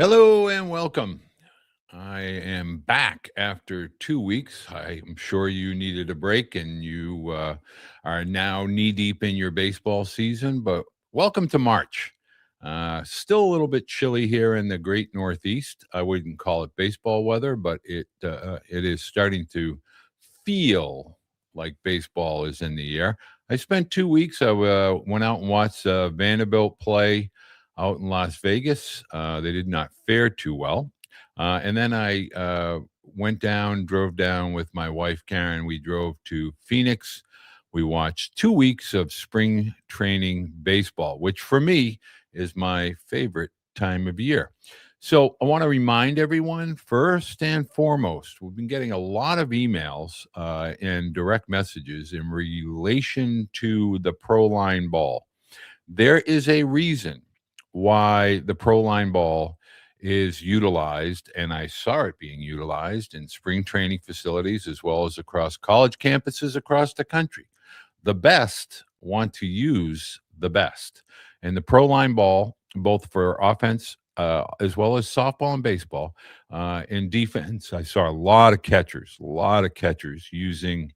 Hello and welcome. I am back after 2 weeks. I'm sure you needed a break and you are now knee deep in your baseball season, but welcome to March. Still a little bit chilly here in the great Northeast. I wouldn't call it baseball weather, but it is starting to feel like baseball is in the air. I spent 2 weeks. I went out and watched Vanderbilt play out in Las Vegas. They did not fare too well. And then I drove down with my wife, Karen. We drove to Phoenix. We watched 2 weeks of spring training baseball, which for me is my favorite time of year. So I want to remind everyone, first and foremost, we've been getting a lot of emails and direct messages in relation to the Pro Line ball. There is a reason why the Pro Line ball is utilized, and I saw it being utilized in spring training facilities as well as across college campuses across the country. The best want to use the best. And the Pro Line ball, both for offense as well as softball and baseball, in defense, I saw a lot of catchers using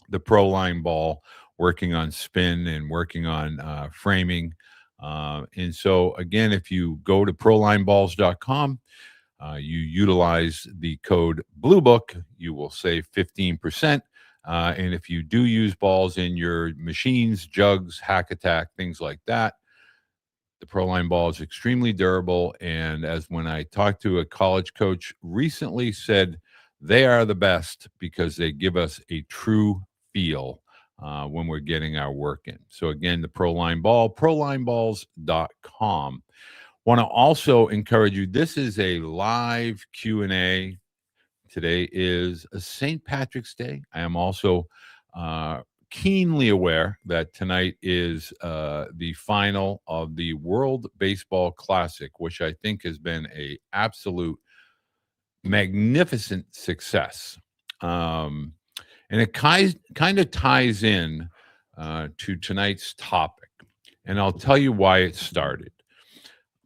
the Pro Line ball, working on spin and working on framing. And so, again, if you go to prolineballs.com, you utilize the code BLUEBOOK, you will save 15%. And if you do use balls in your machines, jugs, hack attack, things like that, the Pro Line ball is extremely durable. And as when I talked to a college coach recently, said they are the best because they give us a true feel when we're getting our work in. So again, the Pro Line ball, prolineballs.com. Want to also encourage you, this is a live Q&A. Today is a St. Patrick's Day. I am also keenly aware that tonight is the final of the World Baseball Classic, which I think has been a absolute magnificent success. And it kind of ties in to tonight's topic. And I'll tell you why it started.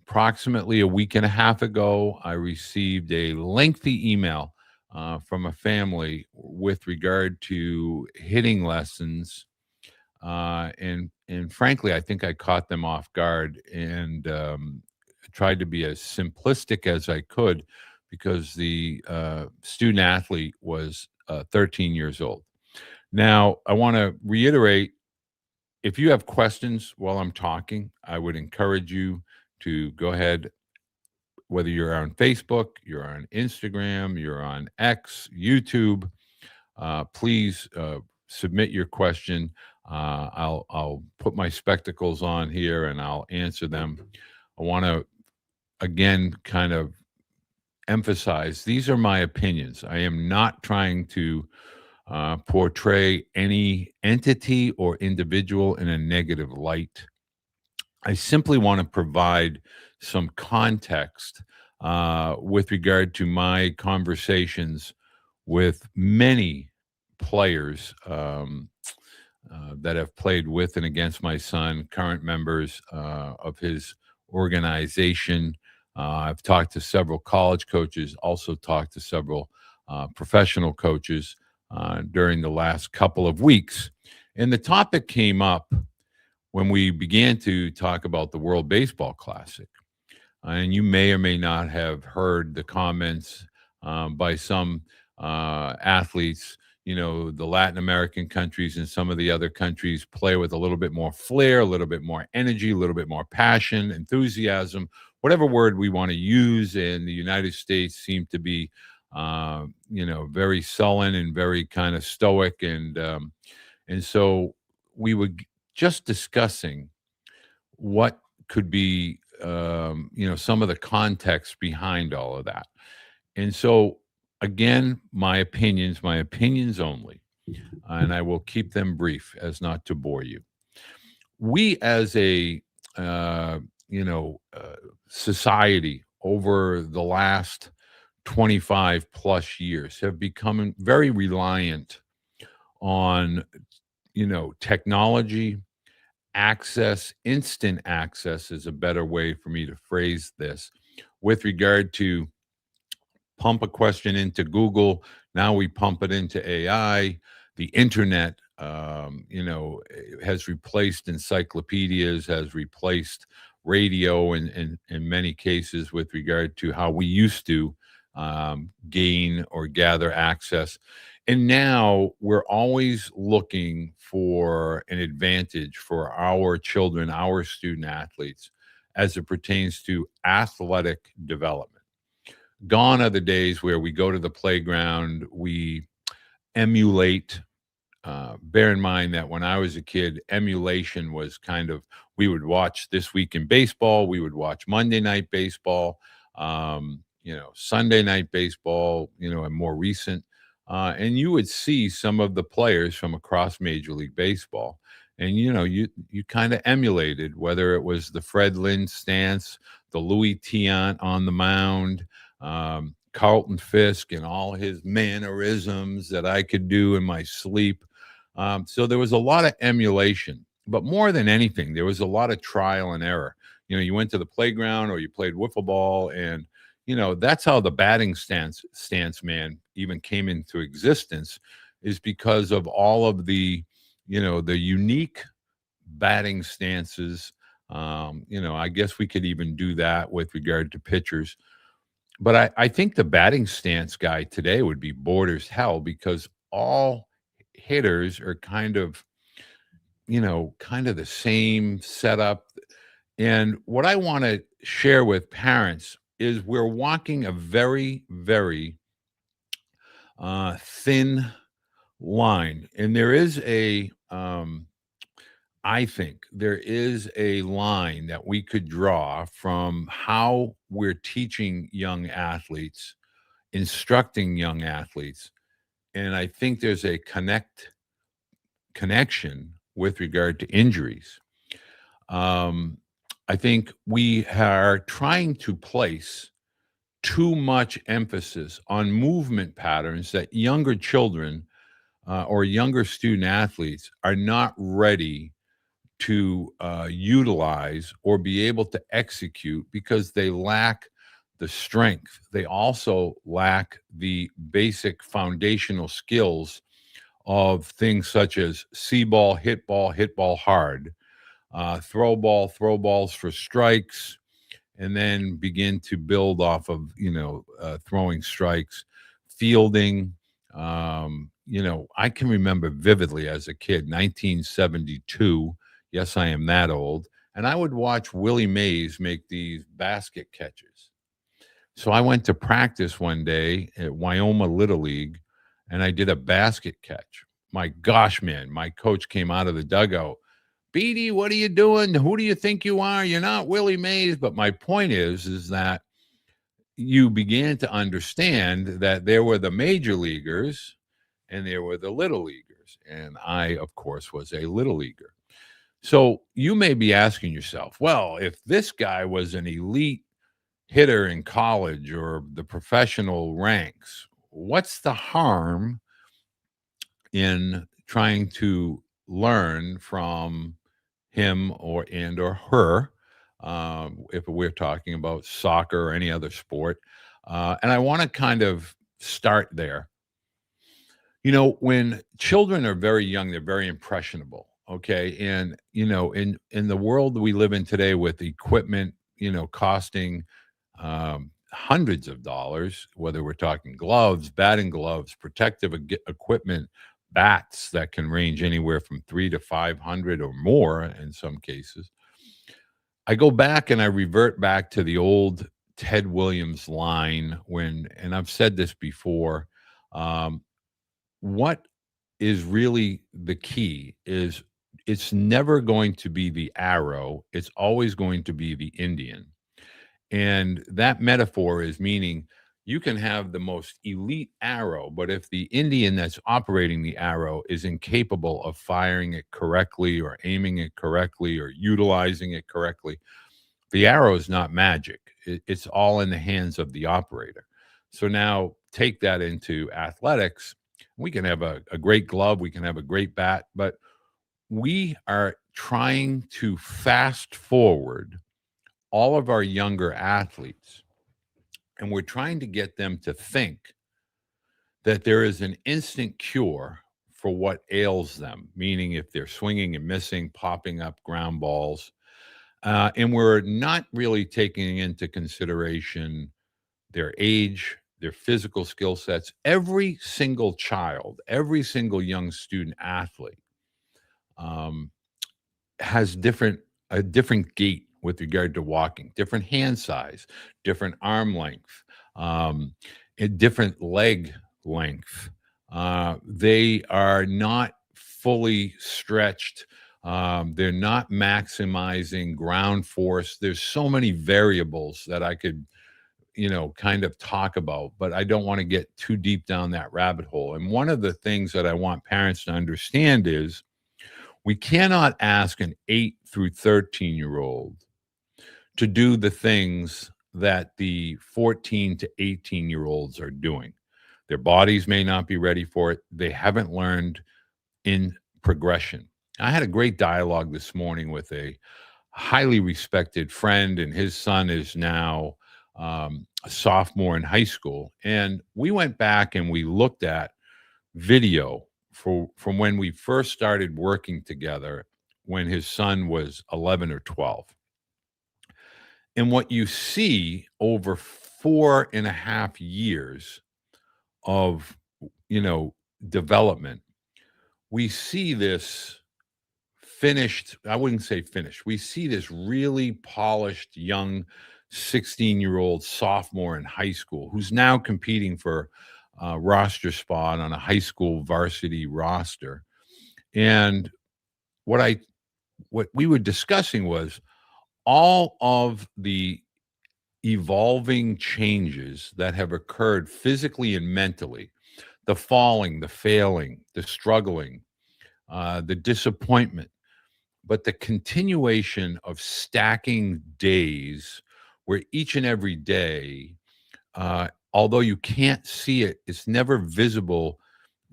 Approximately a week and a half ago, I received a lengthy email from a family with regard to hitting lessons, and frankly, I think I caught them off guard and tried to be as simplistic as I could because the student athlete was 13 years old. Now, I want to reiterate, if you have questions while I'm talking, I would encourage you to go ahead, whether you're on Facebook, you're on Instagram, you're on X, YouTube, please submit your question. I'll put my spectacles on here and I'll answer them. I want to again kind of emphasize these are my opinions. I am not trying to portray any entity or individual in a negative light. I simply want to provide some context with regard to my conversations with many players that have played with and against my son, current members of his organization. I've talked to several college coaches, also talked to several professional coaches during the last couple of weeks. And the topic came up when we began to talk about the World Baseball Classic. And you may or may not have heard the comments by some athletes. You know, the Latin American countries and some of the other countries play with a little bit more flair, a little bit more energy, a little bit more passion, enthusiasm, whatever word we want to use. In the United States seem to be, very sullen and very kind of stoic. And so we were just discussing what could be, some of the context behind all of that. And so, again, my opinions only, and I will keep them brief as not to bore you. We, as a society, over the last 25 plus years, have become very reliant on technology, access. Instant access is a better way for me to phrase this, with regard to pump a question into Google. Now we pump it into AI. The internet, has replaced encyclopedias, has replaced radio in many cases with regard to how we used to gain or gather access. And now we're always looking for an advantage for our children, our student athletes, as it pertains to athletic development. Gone are the days where we go to the playground, we emulate. Bear in mind that when I was a kid, emulation was kind of, we would watch This Week in Baseball, we would watch Monday Night Baseball, Sunday Night Baseball, and more recent. And you would see some of the players from across Major League Baseball. And you kind of emulated, whether it was the Fred Lynn stance, the Louis Tiant on the mound, Carlton Fisk and all his mannerisms that I could do in my sleep. So there was a lot of emulation, but more than anything, there was a lot of trial and error. You went to the playground or you played wiffle ball, and that's how the batting stance man even came into existence, is because of all of the the unique batting stances. I guess we could even do that with regard to pitchers. But I think the batting stance guy today would be bored as hell, because all hitters are kind of the same setup. And what I want to share with parents is we're walking a very, very thin line. And I think there is a line that we could draw from how we're teaching young athletes, instructing young athletes. And I think there's a connection with regard to injuries. I think we are trying to place too much emphasis on movement patterns that younger children or younger student athletes are not ready to utilize or be able to execute, because they lack the strength. They also lack the basic foundational skills of things such as see ball, hit ball hard, throw balls for strikes, and then begin to build off of throwing strikes, fielding. I can remember vividly as a kid, 1972. Yes, I am that old. And I would watch Willie Mays make these basket catches. So I went to practice one day at Wyoming Little League, and I did a basket catch. My gosh, man, my coach came out of the dugout. Beede, what are you doing? Who do you think you are? You're not Willie Mays. But my point is that you began to understand that there were the major leaguers and there were the little leaguers. And I, of course, was a little leaguer. So you may be asking yourself, well, if this guy was an elite hitter in college or the professional ranks, what's the harm in trying to learn from him or her, if we're talking about soccer or any other sport? And I want to kind of start there. When children are very young, they're very impressionable. Okay. And, in the world we live in today, with equipment, costing hundreds of dollars, whether we're talking gloves, batting gloves, protective equipment, bats that can range anywhere from 300 to 500 or more in some cases. I go back and I revert back to the old Ted Williams line and I've said this before, what is really the key is it's never going to be the arrow. It's always going to be the Indian. And that metaphor is meaning you can have the most elite arrow, but if the Indian that's operating the arrow is incapable of firing it correctly or aiming it correctly or utilizing it correctly, the arrow is not magic. It's all in the hands of the operator. So now take that into athletics. We can have a great glove, we can have a great bat, but we are trying to fast forward all of our younger athletes And we're trying to get them to think that there is an instant cure for what ails them, meaning if they're swinging and missing, popping up ground balls. And we're not really taking into consideration their age, their physical skill sets. Every single child, every single young student athlete um, has a different gait with regard to walking, different hand size, different arm length, a different leg length. They are not fully stretched. They're not maximizing ground force. There's so many variables that I could, kind of talk about, but I don't want to get too deep down that rabbit hole. And one of the things that I want parents to understand is we cannot ask an 8 through 13-year-old to do the things that the 14 to 18-year-olds are doing. Their bodies may not be ready for it. They haven't learned in progression. I had a great dialogue this morning with a highly respected friend, and his son is now a sophomore in high school. And we went back and we looked at video from when we first started working together when his son was 11 or 12. And what you see over 4.5 years of, development, we see this finished. I wouldn't say finished. We see this really polished young 16-year-old sophomore in high school who's now competing for a roster spot on a high school varsity roster. And what I what we were discussing was all of the evolving changes that have occurred physically and mentally, the falling, the failing, the struggling, the disappointment, but the continuation of stacking days where each and every day, although you can't see it, it's never visible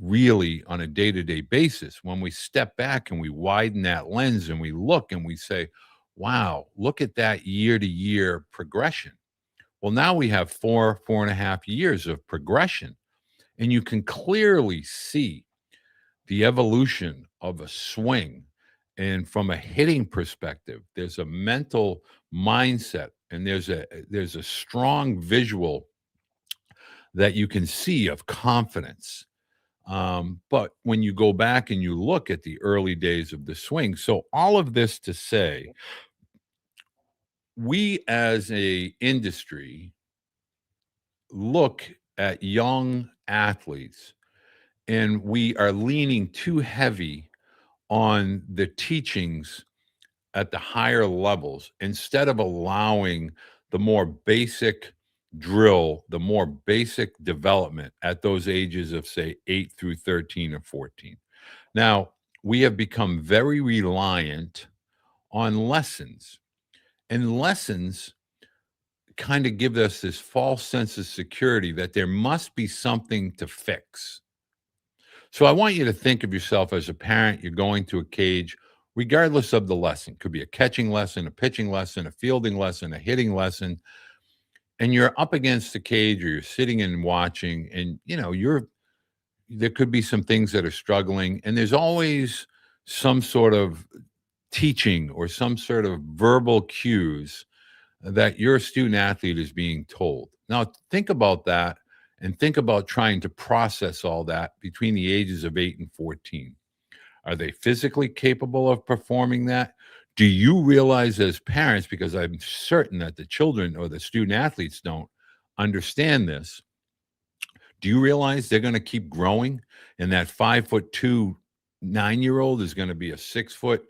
really on a day-to-day basis. When we step back and we widen that lens and we look and we say, wow, look at that year-to-year progression. Well, now we have 4.5 years of progression, and you can clearly see the evolution of a swing. And from a hitting perspective, there's a mental mindset and there's a strong visual that you can see of confidence. But when you go back and you look at the early days of the swing, so all of this to say, we as a industry look at young athletes and we are leaning too heavy on the teachings at the higher levels instead of allowing the more basic drill, the more basic development at those ages of, say, 8 through 13 or 14. Now, we have become very reliant on lessons, and lessons kind of give us this false sense of security that there must be something to fix. So I want you to think of yourself as a parent. You're going to a cage, regardless of the lesson. Could be a catching lesson, a pitching lesson, a fielding lesson, a hitting lesson. And you're up against the cage or you're sitting and watching, and there could be some things that are struggling. And there's always some sort of teaching or some sort of verbal cues that your student athlete is being told. Now, think about that and think about trying to process all that between the ages of 8 and 14. Are they physically capable of performing that? Do you realize as parents, because I'm certain that the children or the student athletes don't understand this, do you realize they're going to keep growing? And that 5'2" 9-year-old is going to be a 6 foot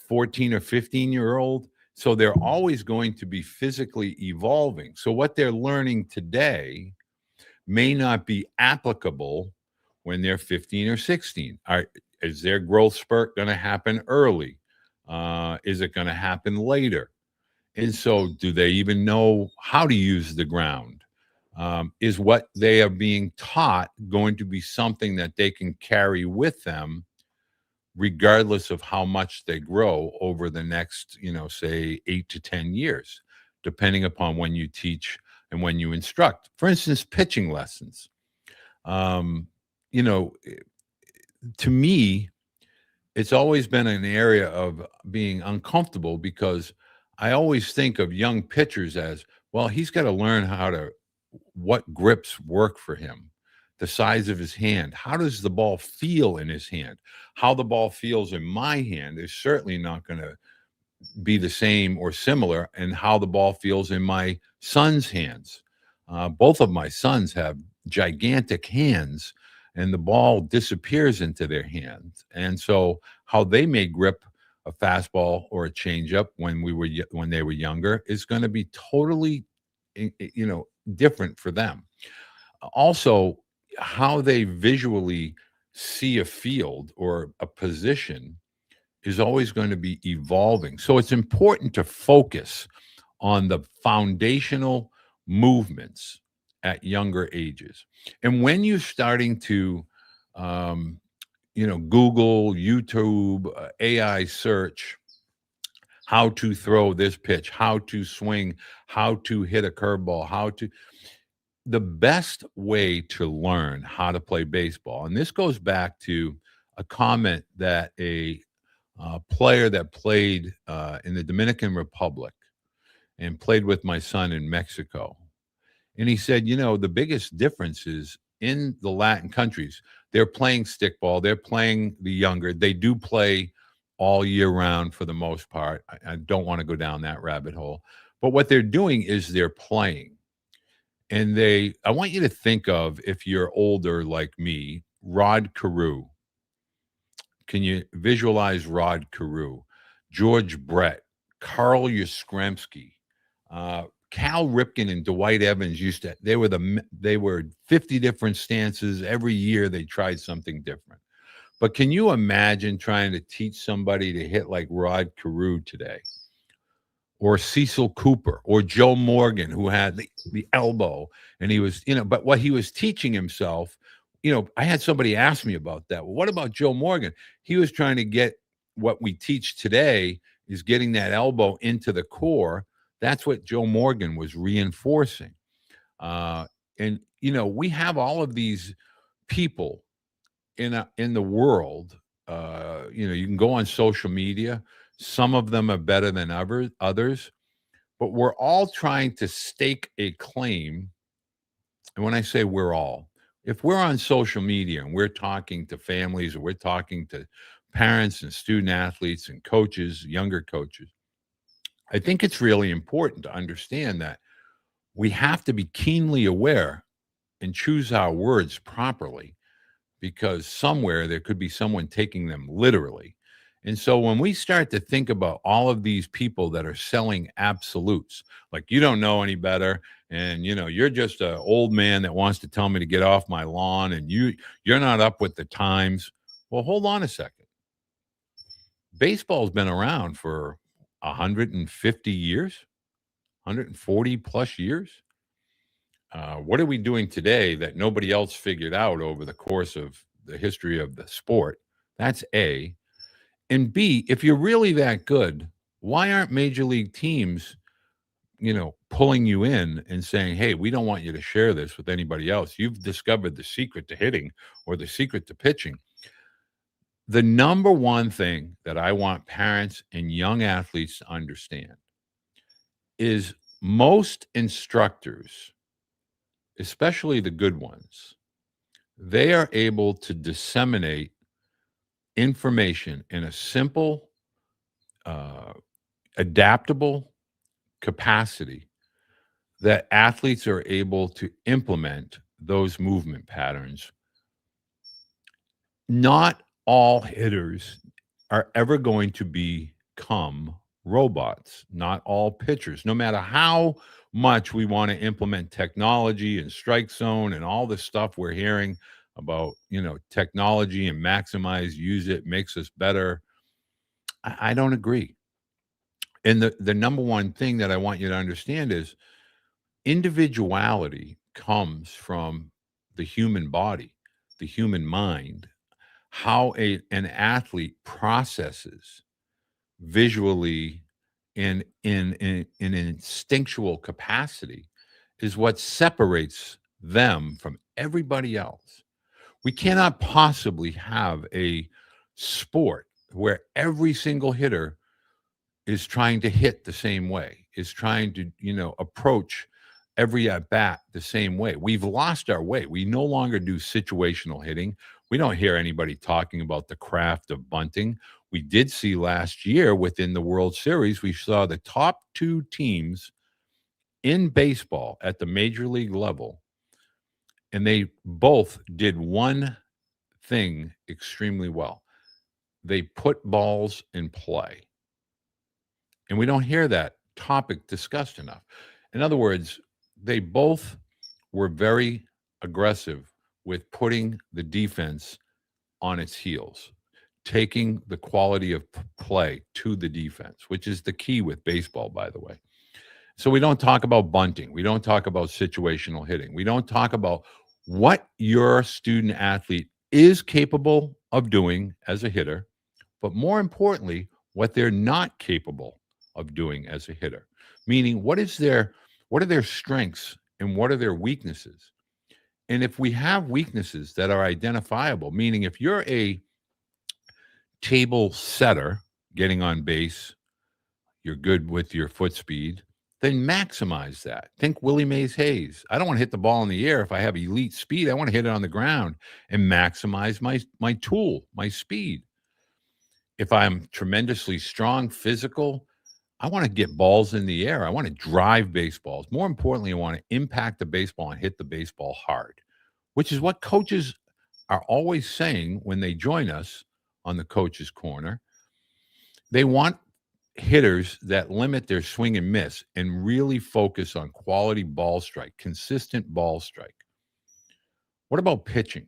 14 or 15-year-old. So they're always going to be physically evolving. So what they're learning today may not be applicable when they're 15 or 16. Is their growth spurt going to happen early? Is it going to happen later? And so do they even know how to use the ground? Is what they are being taught going to be something that they can carry with them regardless of how much they grow over the next, say 8 to 10 years, depending upon when you teach and when you instruct. For instance, pitching lessons. Um, you know, to me, it's always been an area of being uncomfortable because I always think of young pitchers as, well, he's got to learn how to what grips work for him, the size of his hand, how does the ball feel in his hand, how the ball feels in my hand is certainly not going to be the same or similar in how the ball feels in my son's hands. Both of my sons have gigantic hands, and the ball disappears into their hands. And so, how they may grip a fastball or a changeup when they were younger is going to be totally, different for them. Also, how they visually see a field or a position is always going to be evolving. So it's important to focus on the foundational movements at younger ages. And when you're starting to, um, Google, YouTube, AI search, how to throw this pitch, how to swing, how to hit a curveball, the best way to learn how to play baseball, and this goes back to a comment that a player that played in the Dominican Republic and played with my son in Mexico. And he said, the biggest difference is in the Latin countries, they're playing stickball, they're playing the younger, they do play all year round for the most part. I don't want to go down that rabbit hole. But what they're doing is they're playing. And I want you to think of, if you're older like me, Rod Carew. Can you visualize Rod Carew, George Brett, Carl Yastrzemski, Cal Ripken and Dwight Evans they were 50 different stances. Every year they tried something different. But can you imagine trying to teach somebody to hit like Rod Carew today? Or Cecil Cooper or Joe Morgan, who had the elbow, and he was, but what he was teaching himself, I had somebody ask me about that. Well, what about Joe Morgan? He was trying to get what we teach today is getting that elbow into the core. That's what Joe Morgan was reinforcing. And we have all of these people in the world. You can go on social media. Some of them are better than others, but we're all trying to stake a claim. And when I say we're all, if we're on social media and we're talking to families or we're talking to parents and student athletes and coaches, younger coaches, I think it's really important to understand that we have to be keenly aware and choose our words properly, because somewhere there could be someone taking them literally. And so when we start to think about all of these people that are selling absolutes, like, you don't know any better, and you're just an old man that wants to tell me to get off my lawn, and you're not up with the times. Well, hold on a second. Baseball's been around for 150 years, 140 plus years. What are we doing today that nobody else figured out over the course of the history of the sport? That's A. And B, if you're really that good, why aren't major league teams, pulling you in and saying, hey, we don't want you to share this with anybody else. You've discovered the secret to hitting or the secret to pitching. The number one thing that I want parents and young athletes to understand is most instructors, especially the good ones, they are able to disseminate information in a simple, uh, adaptable capacity that athletes are able to implement those movement patterns. Not all hitters are ever going to become robots, not all pitchers, no matter how much we want to implement technology and strike zone and all the stuff we're hearing about, technology and use it, makes us better. I don't agree. And the number one thing that I want you to understand is individuality comes from the human body, the human mind, how an athlete processes visually in an instinctual capacity is what separates them from everybody else. We cannot possibly have a sport where every single hitter is trying to hit the same way, is trying to, approach every at bat the same way. We've lost our way. We no longer do situational hitting. We don't hear anybody talking about the craft of bunting. We did see last year within the World Series, we saw the top two teams in baseball at the major league level, and they both did one thing extremely well. They put balls in play. And we don't hear that topic discussed enough. In other words, they both were very aggressive with putting the defense on its heels, taking the quality of play to the defense, which is the key with baseball, by the way. So we don't talk about bunting. We don't talk about situational hitting. We don't talk about what your student athlete is capable of doing as a hitter, but more importantly, what they're not capable of doing as a hitter. Meaning, what are their strengths and what are their weaknesses? And if we have weaknesses that are identifiable, meaning if you're a table setter getting on base, you're good with your foot speed, then maximize that. Think Willie Mays Hayes. I don't want to hit the ball in the air if I have elite speed. I want to hit it on the ground and maximize my tool, my speed. If I'm tremendously strong, physical, I want to get balls in the air. I want to drive baseballs. More importantly, I want to impact the baseball and hit the baseball hard, which is what coaches are always saying when they join us on the Coach's Corner. They want hitters that limit their swing and miss and really focus on quality ball strike, consistent ball strike. What about pitching?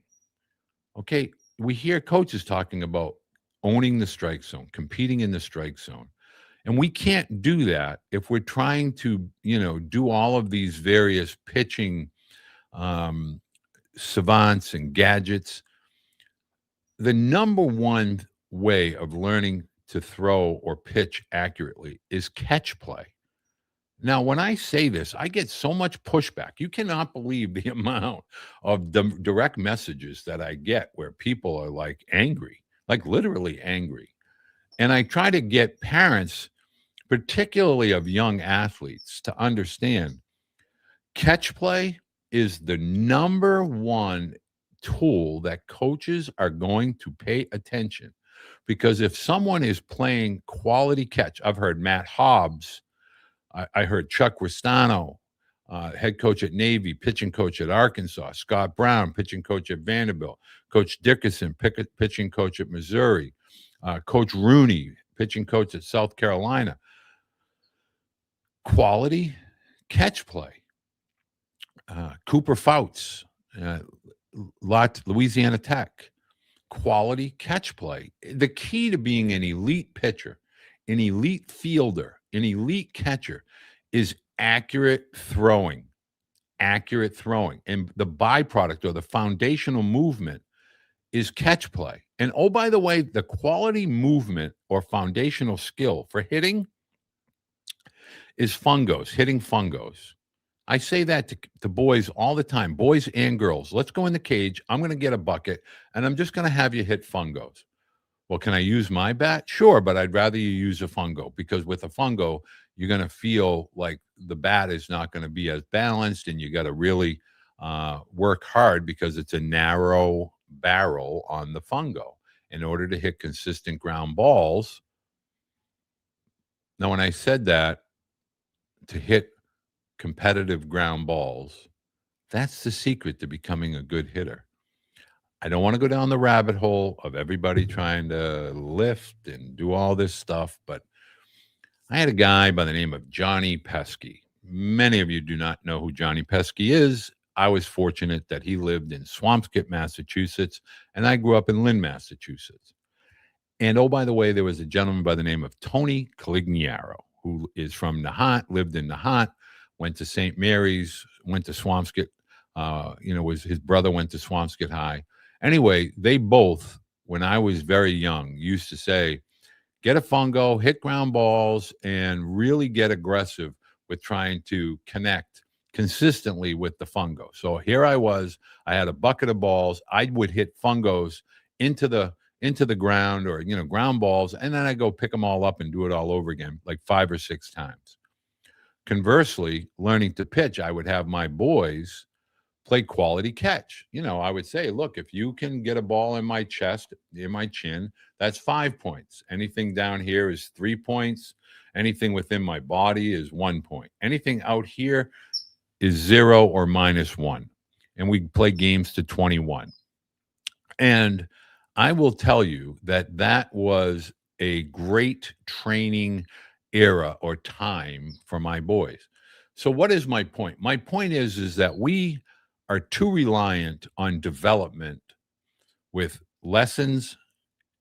Okay, we hear coaches talking about owning the strike zone, competing in the strike zone. And we can't do that if we're trying to, do all of these various pitching savants and gadgets. The number one way of learning to throw or pitch accurately is catch play. Now, when I say this, I get so much pushback. You cannot believe the amount of direct messages that I get where people are like angry, like literally angry. And I try to get parents, particularly of young athletes, to understand catch play is the number one tool that coaches are going to pay attention. Because if someone is playing quality catch, I've heard Matt Hobbs, I heard Chuck Ristano, head coach at Navy, pitching coach at Arkansas, Scott Brown, pitching coach at Vanderbilt, Coach Dickerson, pitching coach at Missouri, Coach Rooney, pitching coach at South Carolina. Quality catch play. Cooper Fouts, Louisiana Tech. Quality catch play. The key to being an elite pitcher, an elite fielder, an elite catcher is accurate throwing. Accurate throwing. And the byproduct or the foundational movement is catch play. And oh, by the way, the quality movement or foundational skill for hitting is Fungos, hitting Fungos. I say that to boys all the time, boys and girls. Let's go in the cage. I'm going to get a bucket, and I'm just going to have you hit Fungos. Well, can I use my bat? Sure, but I'd rather you use a Fungo because with a Fungo, you're going to feel like the bat is not going to be as balanced, and you got to really work hard because it's a narrow barrel on the Fungo in order to hit consistent ground balls. Now, when I said that, to hit competitive ground balls, that's the secret to becoming a good hitter. I don't want to go down the rabbit hole of everybody trying to lift and do all this stuff, but I had a guy by the name of Johnny Pesky. Many of you do not know who Johnny Pesky is. I was fortunate that he lived in Swampscott, Massachusetts, and I grew up in Lynn, Massachusetts. And oh, by the way, there was a gentleman by the name of Tony Calignaro, who is from Nahant, lived in Nahant, went to St. Mary's, went to Swampscott. His brother went to Swampscott High. Anyway, they both, when I was very young, used to say, get a Fungo, hit ground balls, and really get aggressive with trying to connect consistently with the Fungos. So here I was, I had a bucket of balls. I would hit Fungos into the ground, or ground balls, and then I go pick them all up and do it all over again, like 5 or 6 times. Conversely, learning to pitch, I would have my boys play quality catch. I would say, look, if you can get a ball in my chest, in my chin, that's 5 points. Anything down here is 3 points. Anything within my body is 1 point. Anything out here is 0 or -1. And we play games to 21. And I will tell you that that was a great training era or time for my boys. So what is my point? My point is that we are too reliant on development with lessons,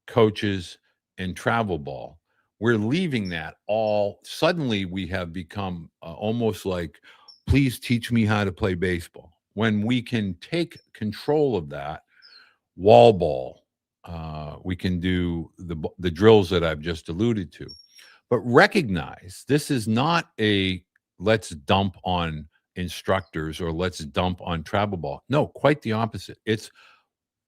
coaches, and travel ball. We're leaving that all. Suddenly we have become almost like, please teach me how to play baseball. When we can take control of that, wall ball, we can do the drills that I've just alluded to. But recognize this is not a let's dump on instructors or let's dump on travel ball. No, quite the opposite. It's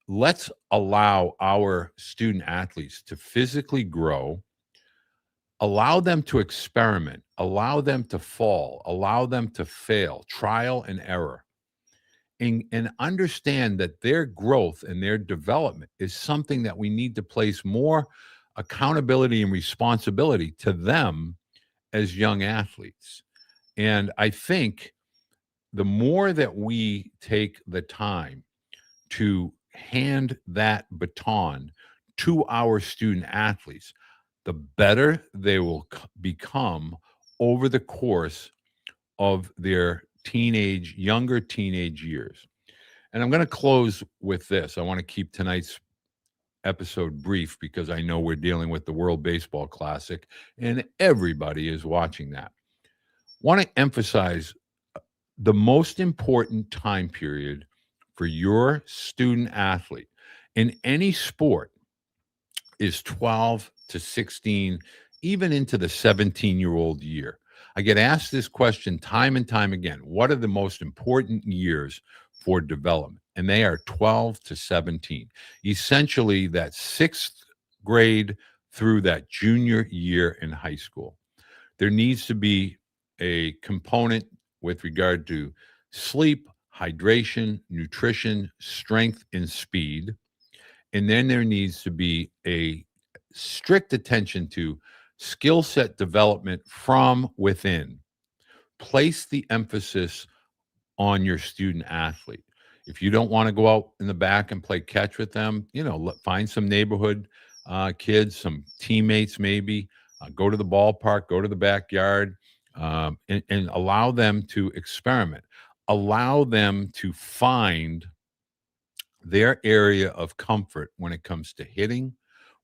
let's allow our student athletes to physically grow, allow them to experiment, allow them to fall, allow them to fail, trial and error, and understand that their growth and their development is something that we need to place more accountability and responsibility to them as young athletes. And I think the more that we take the time to hand that baton to our student athletes, the better they will become over the course of their younger teenage years. And I'm going to close with this. I want to keep tonight's episode brief because I know we're dealing with the World Baseball Classic and everybody is watching that. Want to emphasize the most important time period for your student athlete in any sport is 12 to 16, even into the 17-year-old year. I get asked this question time and time again. What are the most important years for development? And they are 12 to 17. Essentially, that 6th grade through that junior year in high school. There needs to be a component with regard to sleep, hydration, nutrition, strength, and speed. And then there needs to be a strict attention to skill set development from within. Place the emphasis on your student athlete. If you don't want to go out in the back and play catch with them, find some neighborhood kids, some teammates maybe, go to the ballpark, go to the backyard, and allow them to experiment. Allow them to find their area of comfort when it comes to hitting,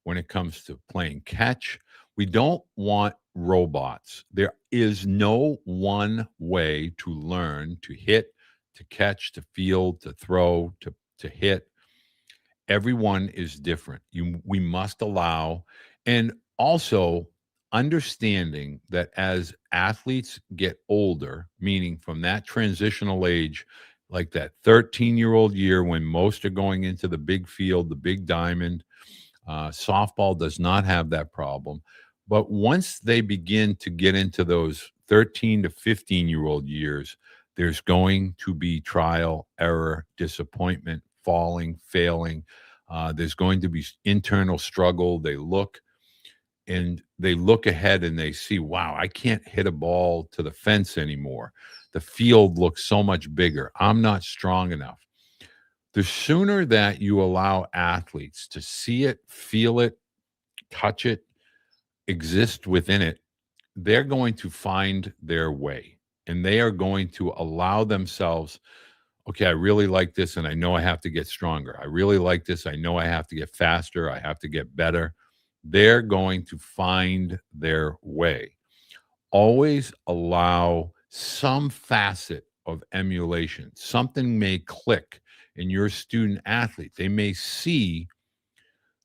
when it comes to playing catch. We don't want robots. There is no one way to learn to hit, to catch, to field, to throw, to hit. Everyone is different. We must allow, and also understanding that as athletes get older, meaning from that transitional age, like that 13-year-old year when most are going into the big field, the big diamond. Softball does not have that problem. But once they begin to get into those 13 to 15-year-old years, there's going to be trial, error, disappointment, falling, failing. There's going to be internal struggle. They look ahead and they see, wow, I can't hit a ball to the fence anymore. The field looks so much bigger. I'm not strong enough. The sooner that you allow athletes to see it, feel it, touch it, exist within it, they're going to find their way and they are going to allow themselves, okay, I really like this and I know I have to get stronger. I really like this. I know I have to get faster. I have to get better. They're going to find their way. Always allow some facet of emulation. Something may click in your student athlete. They may see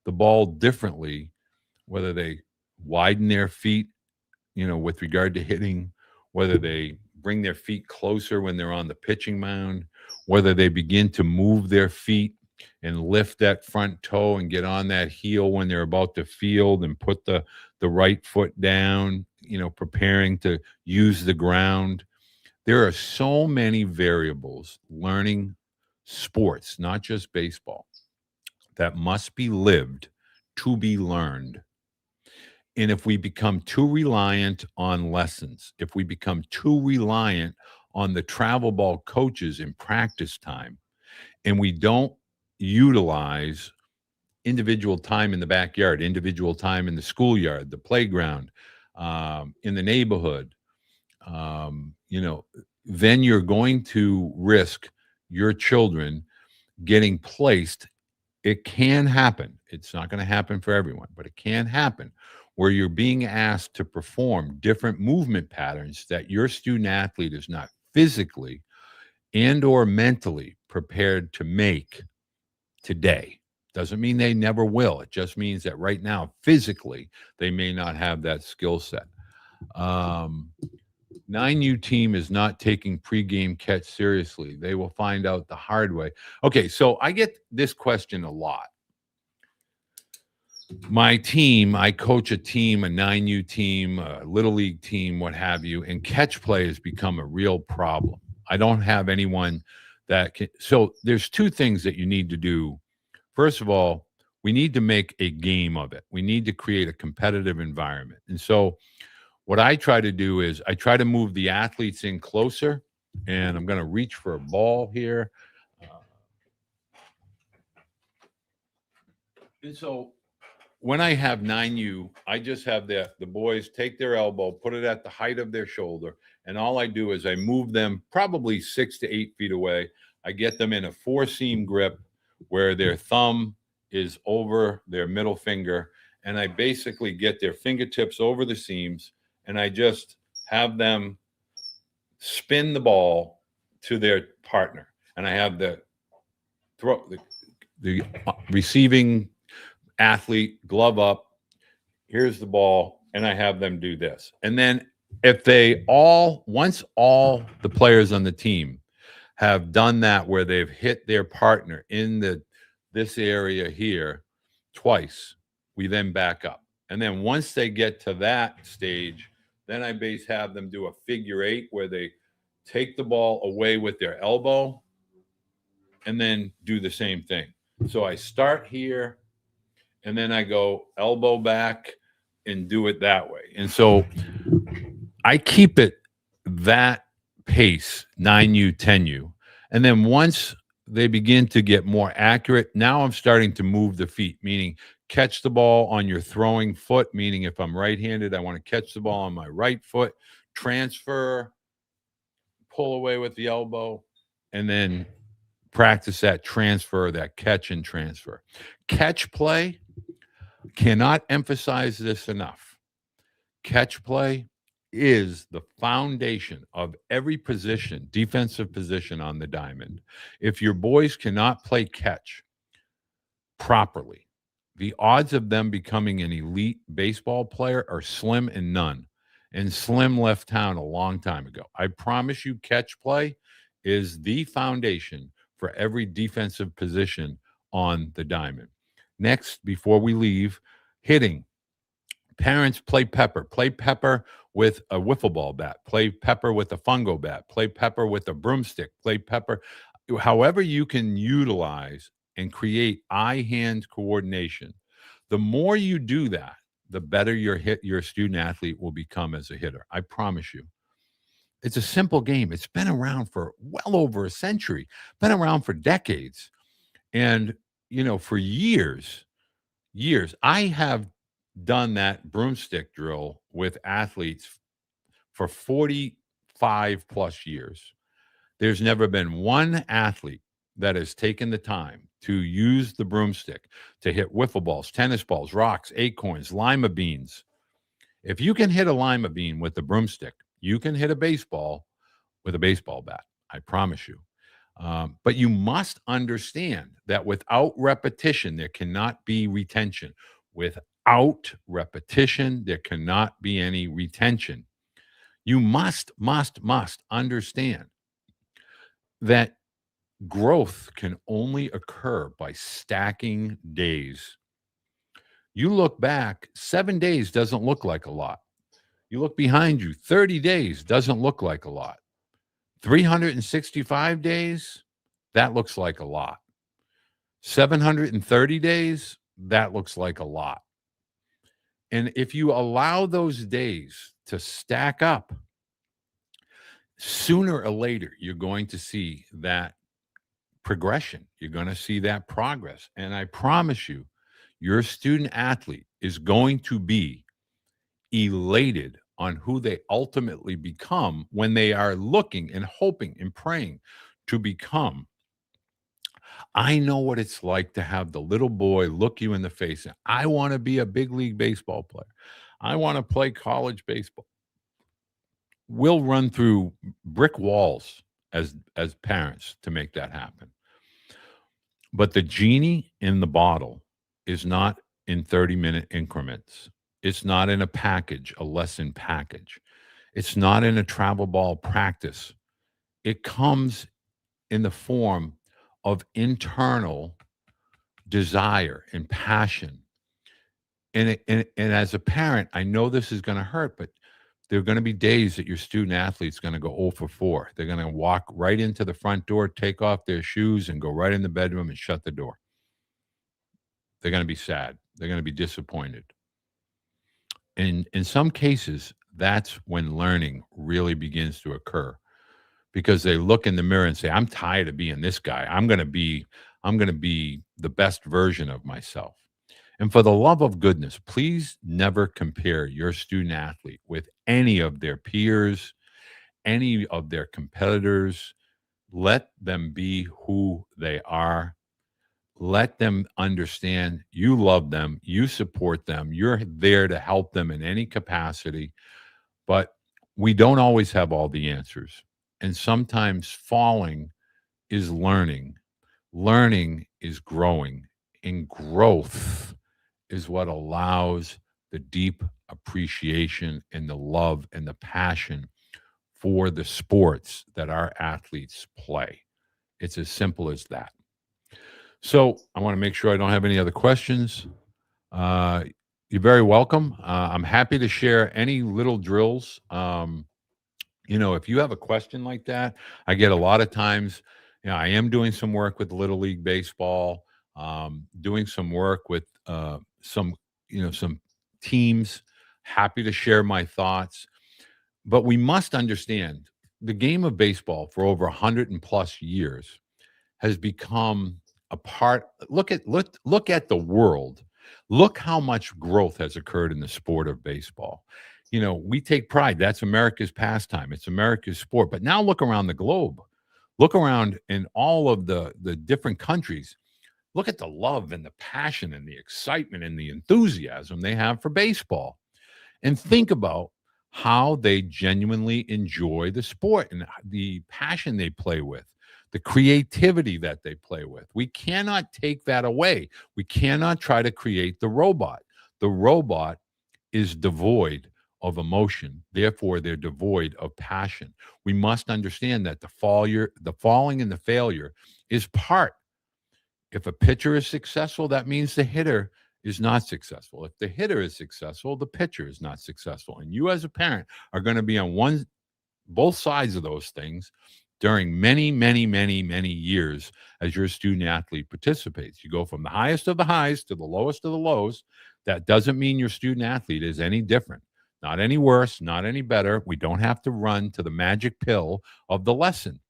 the ball differently, whether they widen their feet, with regard to hitting, whether they bring their feet closer when they're on the pitching mound, whether they begin to move their feet and lift that front toe and get on that heel when they're about to field and put the right foot down, preparing to use the ground. There are so many variables learning sports, not just baseball, that must be lived to be learned. And if we become too reliant on lessons, if we become too reliant on the travel ball coaches in practice time, and we don't utilize individual time in the backyard, individual time in the schoolyard, the playground, in the neighborhood, then you're going to risk your children getting placed. It can happen. It's not going to happen for everyone, but it can happen where you're being asked to perform different movement patterns that your student athlete is not physically and or mentally prepared to make today. Doesn't mean they never will. It just means that right now, physically, they may not have that skill set. 9U team is not taking pregame catch seriously. They will find out the hard way. Okay, so I get this question a lot. My team, I coach a team, a 9U team, a little league team, what have you, and catch play has become a real problem. I don't have anyone that can. So there's two things that you need to do. First of all, we need to make a game of it. We need to create a competitive environment. And so what I try to do is I try to move the athletes in closer, and I'm going to reach for a ball here. And so when I have 9U, I just have the boys take their elbow, put it at the height of their shoulder, and all I do is I move them probably 6 to 8 feet away. I get them in a 4-seam grip where their thumb is over their middle finger, and I basically get their fingertips over the seams, and I just have them spin the ball to their partner, and I have the receiving athlete glove up. Here's the ball, and I have them do this. And then if once all the players on the team have done that, where they've hit their partner in this area here twice, we then back up. And then once they get to that stage, then I have them do a figure 8 where they take the ball away with their elbow and then do the same thing. So I start here and then I go elbow back and do it that way. And so I keep it that pace, 9U, 10U. And then once they begin to get more accurate, now I'm starting to move the feet, meaning catch the ball on your throwing foot, meaning if I'm right-handed, I want to catch the ball on my right foot, transfer, pull away with the elbow, and then practice that transfer, that catch and transfer. Catch play, cannot emphasize this enough. Catch play is the foundation of every position, defensive position on the diamond. If your boys cannot play catch properly, the odds of them becoming an elite baseball player are slim and none. And Slim left town a long time ago. I promise you, catch play is the foundation for every defensive position on the diamond. Next, before we leave, hitting. Parents, play pepper. Play pepper with a wiffle ball bat. Play pepper with a fungo bat. Play pepper with a broomstick. Play pepper. However you can utilize and create eye-hand coordination. The more you do that, the better your student athlete will become as a hitter. I promise you. It's a simple game. It's been around for well over a century, been around for decades. And, for years, I have done that broomstick drill with athletes for 45 plus years. There's never been one athlete that has taken the time to use the broomstick to hit wiffle balls, tennis balls, rocks, acorns, lima beans. If you can hit a lima bean with the broomstick, you can hit a baseball with a baseball bat. I promise you. But you must understand that without repetition, there cannot be retention. Without repetition, there cannot be any retention. You must understand that growth can only occur by stacking days. You look back, 7 days doesn't look like a lot. You look behind you, 30 days doesn't look like a lot. 365 days, that looks like a lot. 730 days, that looks like a lot. And if you allow those days to stack up, sooner or later, you're going to see that progression. You're going to see that progress. And I promise you, your student athlete is going to be elated on who they ultimately become when they are looking and hoping and praying to become. I know what it's like to have the little boy look you in the face and I want to be a big league baseball player. I want to play college baseball. We'll run through brick walls as parents to make that happen. But the genie in the bottle is not in 30-minute increments. It's not in a package, a lesson package. It's not in a travel ball practice. It comes in the form of internal desire and passion. And as a parent, I know this is going to hurt, but there are going to be days that your student athlete's going to go 0 for 4. They're going to walk right into the front door, take off their shoes, and go right in the bedroom and shut the door. They're going to be sad. They're going to be disappointed. And in some cases, that's when learning really begins to occur because they look in the mirror and say, I'm tired of being this guy. I'm going to be the best version of myself. And for the love of goodness, please never compare your student athlete with any of their peers, any of their competitors. Let them be who they are. Let them understand you love them, you support them, you're there to help them in any capacity. But we don't always have all the answers. And sometimes falling is learning. Learning is growing. And growth is what allows the deep appreciation and the love and the passion for the sports that our athletes play. It's as simple as that. So I want to make sure I don't have any other questions. Uh, you're very welcome. I'm happy to share any little drills. If you have a question like that, I get a lot of times, I am doing some work with Little League Baseball, doing some work with some teams. Happy to share my thoughts. But we must understand the game of baseball for over 100 and plus years has become a part. Look at the world. Look how much growth has occurred in the sport of baseball. We take pride. That's America's pastime. It's America's sport. But now look around the globe. Look around in all of the different countries. Look at the love and the passion and the excitement and the enthusiasm they have for baseball. And think about how they genuinely enjoy the sport and the passion they play with, the creativity that they play with. We cannot take that away. We cannot try to create the robot. The robot is devoid of emotion. Therefore, they're devoid of passion. We must understand that the falling and the failure is part. If a pitcher is successful, that means the hitter is not successful. If the hitter is successful, the pitcher is not successful. And you as a parent are going to be on both sides of those things during many, many, many, many years as your student athlete participates. You go from the highest of the highs to the lowest of the lows. That doesn't mean your student athlete is any different, not any worse, not any better. We don't have to run to the magic pill of the lesson.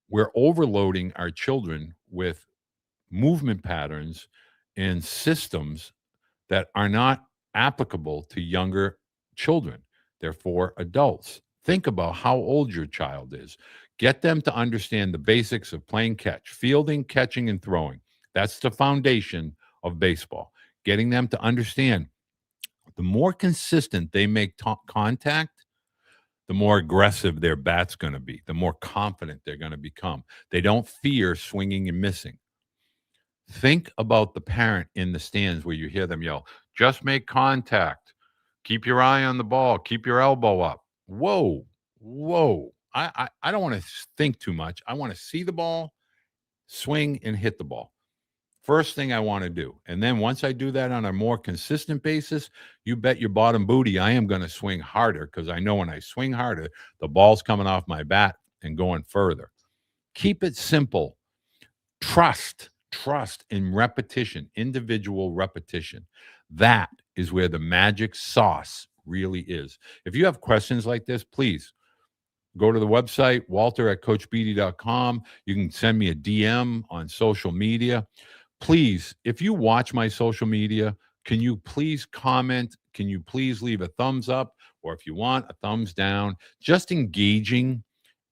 We're overloading our children with movement patterns and systems that are not applicable to younger children. They're for adults. Think about how old your child is. Get them to understand the basics of playing catch, fielding, catching, and throwing. That's the foundation of baseball. Getting them to understand the more consistent they make contact, the more aggressive their bat's going to be, the more confident they're going to become. They don't fear swinging and missing. Think about the parent in the stands where you hear them yell, just make contact. Keep your eye on the ball. Keep your elbow up. Whoa, whoa. I don't want to think too much. I want to see the ball, swing, and hit the ball. First thing I want to do. And then once I do that on a more consistent basis, you bet your bottom booty I am going to swing harder, because I know when I swing harder, the ball's coming off my bat and going further. Keep it simple. Trust in repetition, individual repetition. That is where the magic sauce really is. If you have questions like this, please go to the website, walter@coachbeede.com. You can send me a DM on social media. Please, if you watch my social media, can you please comment? Can you please leave a thumbs up? Or if you want, a thumbs down? Just engaging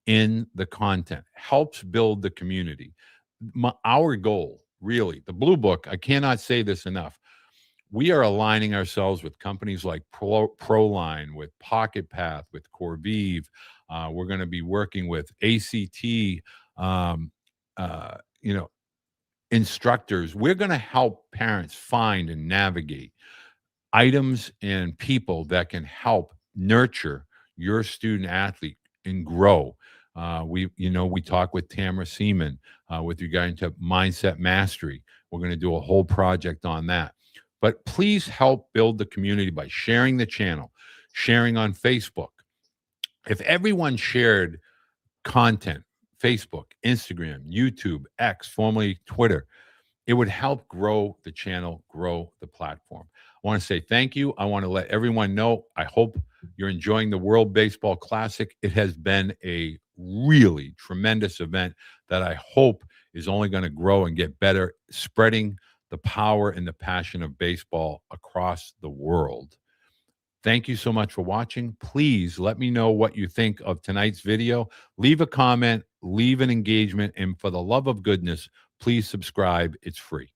in the content helps build the community. Our goal, really, the Blue Book, I cannot say this enough. We are aligning ourselves with companies like Proline, with Pocket Path, with Corvive. We're going to be working with ACT, you know, instructors. We're going to help parents find and navigate items and people that can help nurture your student athlete and grow. We talk with Tamara Seaman with regard to mindset mastery. We're going to do a whole project on that. But please help build the community by sharing the channel, sharing on Facebook. If everyone shared content, Facebook, Instagram, YouTube, X, formerly Twitter, it would help grow the channel, grow the platform. I want to say thank you. I want to let everyone know, I hope you're enjoying the World Baseball Classic. It has been a really tremendous event that I hope is only going to grow and get better, spreading the power and the passion of baseball across the world. Thank you so much for watching. Please let me know what you think of tonight's video. Leave a comment, leave an engagement, and for the love of goodness, please subscribe. It's free.